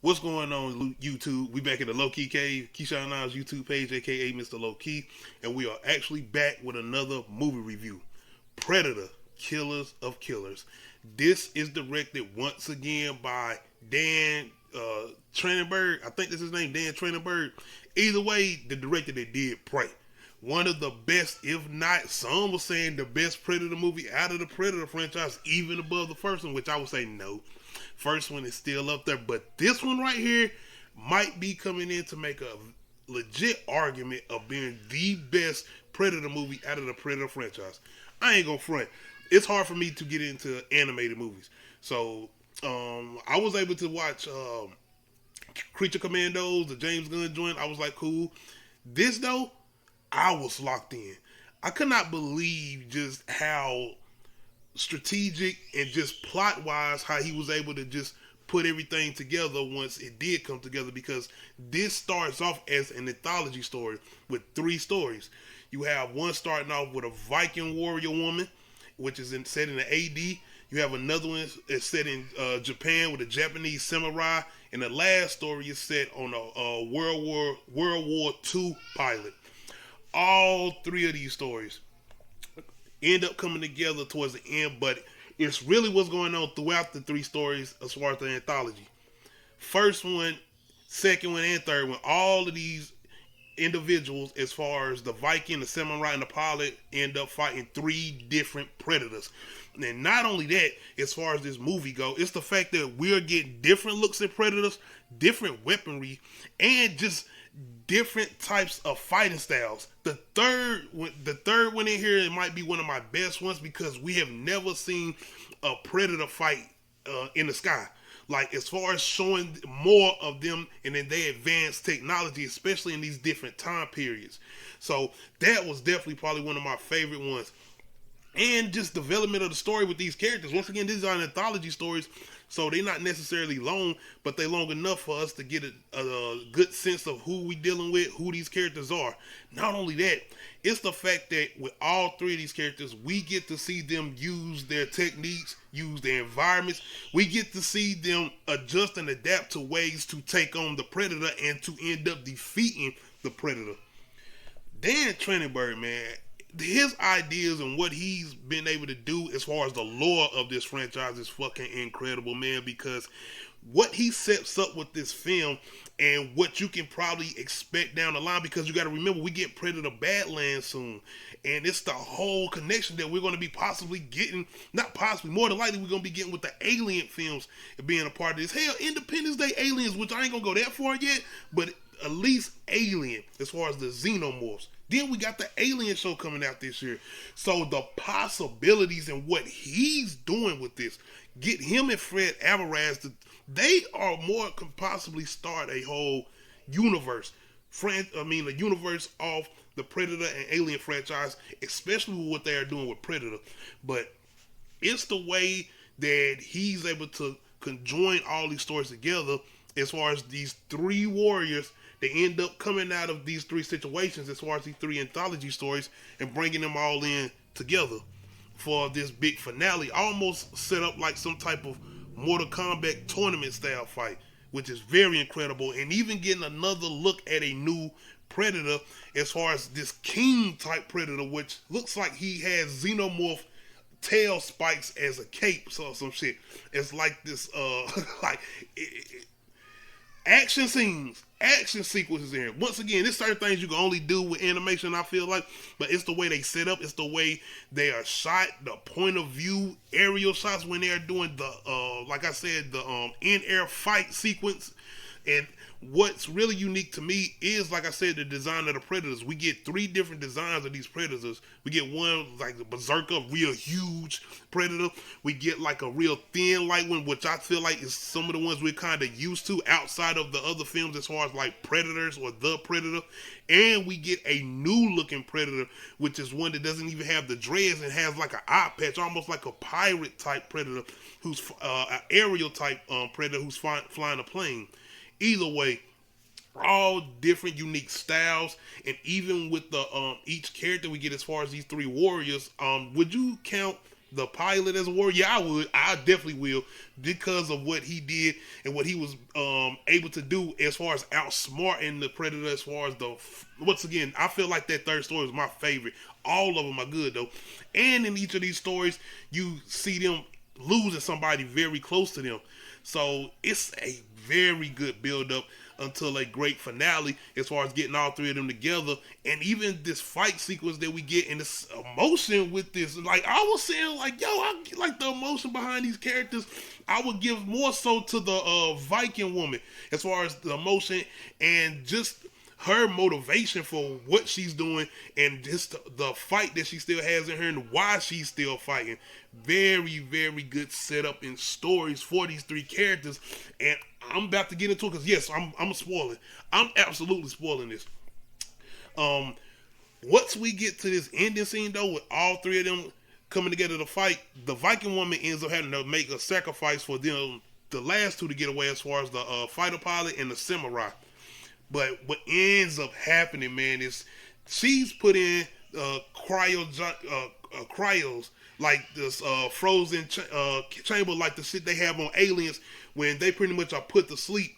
What's going on, YouTube? We back at the Low Key Cave, Keyshawn Niles YouTube page, aka Mr. Low Key, and we are actually back with another movie review, Predator: Killers of Killers. This is directed once again by Dan Trachtenberg. I think this is his name, Dan Trachtenberg. Either way, the director that did Prey. One of the best, if not, some were saying the best Predator movie out of the Predator franchise, even above the first one, which I would say no. First one is still up there, but this one right here might be coming in to make a legit argument of being the best Predator movie out of the Predator franchise. I ain't gonna front. It's hard for me to get into animated movies. So I was able to watch Creature Commandos, the James Gunn joint. I was like, cool. This though, I was locked in. I could not believe just how strategic and just plot wise how he was able to just put everything together once it did come together, because this starts off as an anthology story with three stories. You have one starting off with a Viking warrior woman, which is set in the AD. You have another one that's set in Japan with a Japanese samurai, and the last story is set on a World War II pilot. All three of these stories end up coming together towards the end, but it's really what's going on throughout the three stories as far as the anthology. First one, second one, and third one, all of these individuals, as far as the Viking, the samurai, and the pilot, end up fighting three different predators. And not only that, as far as this movie go, it's the fact that we're getting different looks at predators, different weaponry, and just different types of fighting styles. The third one in here, it might be one of my best ones, because we have never seen a predator fight in the sky. Like, as far as showing more of them and then they advanced technology, especially in these different time periods. So that was definitely probably one of my favorite ones. And just development of the story with these characters. Once again, these are anthology stories, so they're not necessarily long, but they're long enough for us to get a good sense of who we dealing with, who these characters are. Not only that, it's the fact that with all three of these characters, we get to see them use their techniques, use their environments. We get to see them adjust and adapt to ways to take on the predator and to end up defeating the predator. Dan Trachtenberg, man, his ideas and what he's been able to do as far as the lore of this franchise is fucking incredible, man, because what he sets up with this film and what you can probably expect down the line, because you got to remember, we get Predator Badlands soon, and it's the whole connection that we're going to be possibly getting, not possibly, more than likely we're going to be getting with the Alien films and being a part of this. Hell, Independence Day Aliens, which I ain't going to go that far yet, but at least Alien as far as the xenomorphs. Then we got the Alien show coming out this year. So the possibilities and what he's doing with this, get him and Fred Alvarez, they are more, could possibly start a whole universe. A universe of the Predator and Alien franchise, especially with what they are doing with Predator. But it's the way that he's able to conjoin all these stories together as far as these three warriors. They end up coming out of these three situations as far as these three anthology stories and bringing them all in together for this big finale. Almost set up like some type of Mortal Kombat tournament style fight, which is very incredible. And even getting another look at a new Predator as far as this King type Predator, which looks like he has xenomorph tail spikes as a cape or some shit. It's like this action sequences in here. Once again, there's certain things you can only do with animation, I feel like, but it's the way they set up, it's the way they are shot, the point of view, aerial shots when they're doing the, like I said, the in-air fight sequence. And what's really unique to me is, like I said, the design of the Predators. We get three different designs of these Predators. We get one like the Berserker, real huge Predator. We get like a real thin, light one, which I feel like is some of the ones we're kind of used to outside of the other films as far as like Predators or The Predator. And we get a new looking Predator, which is one that doesn't even have the dreads and has like an eye patch, almost like a pirate type Predator, who's an aerial type Predator who's flying a plane. Either way, all different unique styles, and even with the each character we get as far as these three warriors, would you count the pilot as a warrior? Yeah, I would. I definitely will because of what he did and what he was able to do as far as outsmarting the Predator. As far as once again, I feel like that third story is my favorite. All of them are good though, and in each of these stories, you see them losing somebody very close to them. So it's a very good build up until a great finale as far as getting all three of them together. And even this fight sequence that we get and this emotion with this, like I was saying, like, yo, I like the emotion behind these characters. I would give more so to the Viking woman as far as the emotion and just her motivation for what she's doing and just the fight that she still has in her and why she's still fighting. Very, very good setup and stories for these three characters. And I'm about to get into it because, yes, I'm spoiling. I'm absolutely spoiling this. Once we get to this ending scene, though, with all three of them coming together to fight, the Viking woman ends up having to make a sacrifice for them, the last two, to get away as far as the fighter pilot and the samurai. But what ends up happening, man, is she's put in cryos, like this frozen chamber, like the shit they have on Aliens, when they pretty much are put to sleep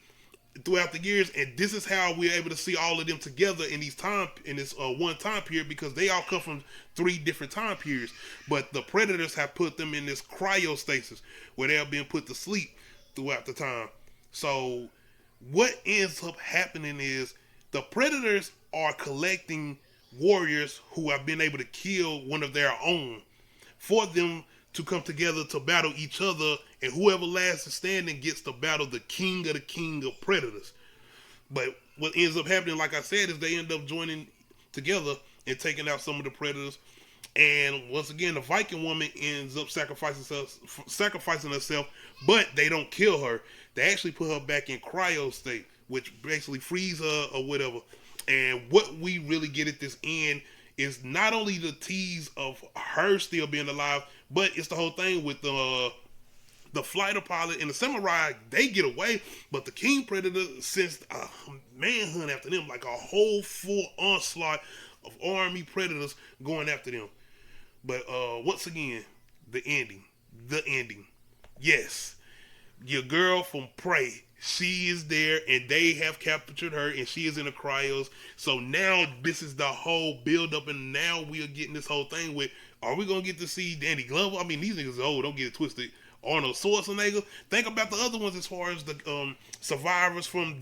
throughout the years. And this is how we're able to see all of them together in this one time period, because they all come from three different time periods. But the Predators have put them in this cryostasis where they're being put to sleep throughout the time. So what ends up happening is the Predators are collecting warriors who have been able to kill one of their own for them to come together to battle each other, and whoever last is standing gets to battle the king of Predators. But what ends up happening, like I said, is they end up joining together and taking out some of the Predators. And once again, the Viking woman ends up sacrificing herself, but they don't kill her. They actually put her back in cryo state, which basically frees her or whatever. And what we really get at this end is not only the tease of her still being alive, but it's the whole thing with the fighter pilot and the samurai. They get away, but the king predator sends a manhunt after them, like a whole full onslaught of army predators going after them. But once again, the ending. Yes, your girl from Prey, she is there, and they have captured her, and she is in the cryos. So now this is the whole build up, and now we are getting this whole thing with, are we gonna get to see Danny Glover? I mean, these niggas are old, don't get it twisted. Arnold Schwarzenegger. Think about the other ones as far as the survivors from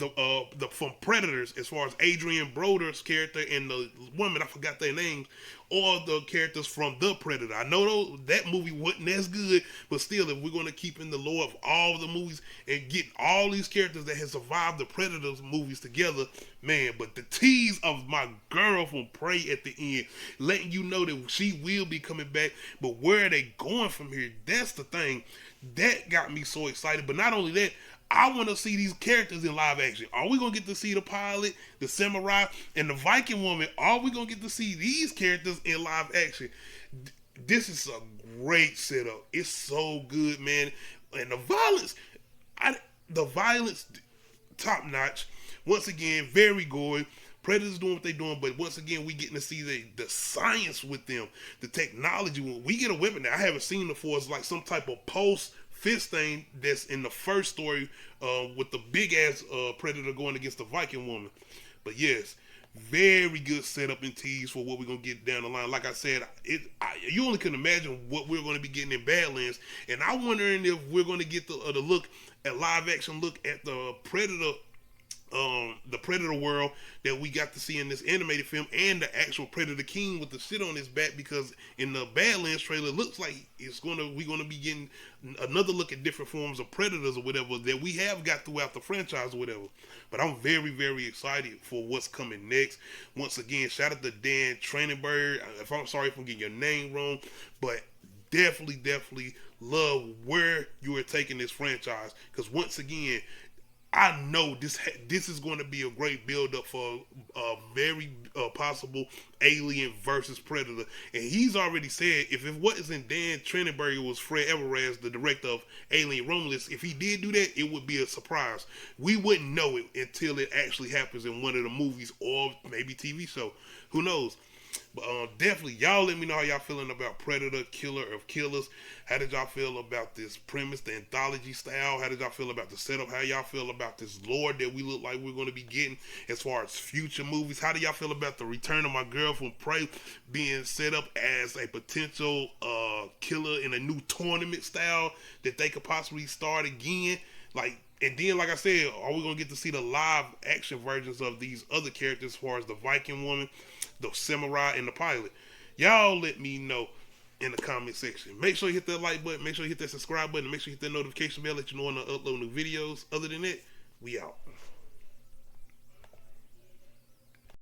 from Predators, as far as Adrian Broder's character and the woman, I forgot their names, or the characters from The Predator. I know that movie wasn't as good, but still, if we're going to keep in the lore of all the movies and get all these characters that have survived the Predators movies together, man. But the tease of my girl from Prey at the end, letting you know that she will be coming back, but where are they going from here? That's the thing. That got me so excited. But not only that, I want to see these characters in live action. Are we going to get to see the pilot, the samurai, and the Viking woman? Are we going to get to see these characters in live action? This is a great setup. It's so good, man. And the violence, top notch. Once again, very gory. Predators doing what they're doing, but once again, we getting to see the science with them, the technology. When we get a weapon that I haven't seen before, it's like some type of pulse fist thing that's in the first story with the big ass Predator going against the Viking woman. But yes, very good setup and tease for what we're gonna get down the line. Like I said, you only can imagine what we're going to be getting in Badlands, and I'm wondering if we're going to get the look at live action look at the Predator world that we got to see in this animated film, and the actual Predator King with the shit on his back, because in the Badlands trailer, it looks like we're gonna be getting another look at different forms of predators or whatever that we have got throughout the franchise or whatever. But I'm very, very excited for what's coming next. Once again, shout out to Dan Trachtenberg. I'm sorry if I'm getting your name wrong, but definitely love where you are taking this franchise, because once again, I know this is going to be a great build-up for a very possible Alien versus Predator. And he's already said, if it wasn't Dan Trachtenberg, it was Fred Everett, the director of Alien Romulus, if he did do that, it would be a surprise. We wouldn't know it until it actually happens in one of the movies or maybe TV show. Who knows? But definitely, y'all let me know how y'all feeling about Predator, Killer of Killers. How did y'all feel about this premise, the anthology style? How did y'all feel about the setup? How y'all feel about this lore that we look like we're going to be getting as far as future movies? How do y'all feel about the return of my girl from Prey being set up as a potential killer in a new tournament style that they could possibly start again? Like, and then, like I said, are we gonna get to see the live action versions of these other characters, as far as the Viking woman, the samurai, and the pilot? Y'all let me know in the comment section. Make sure you hit that like button. Make sure you hit that subscribe button. Make sure you hit that notification bell. Let you know when I upload new videos. Other than that, we out.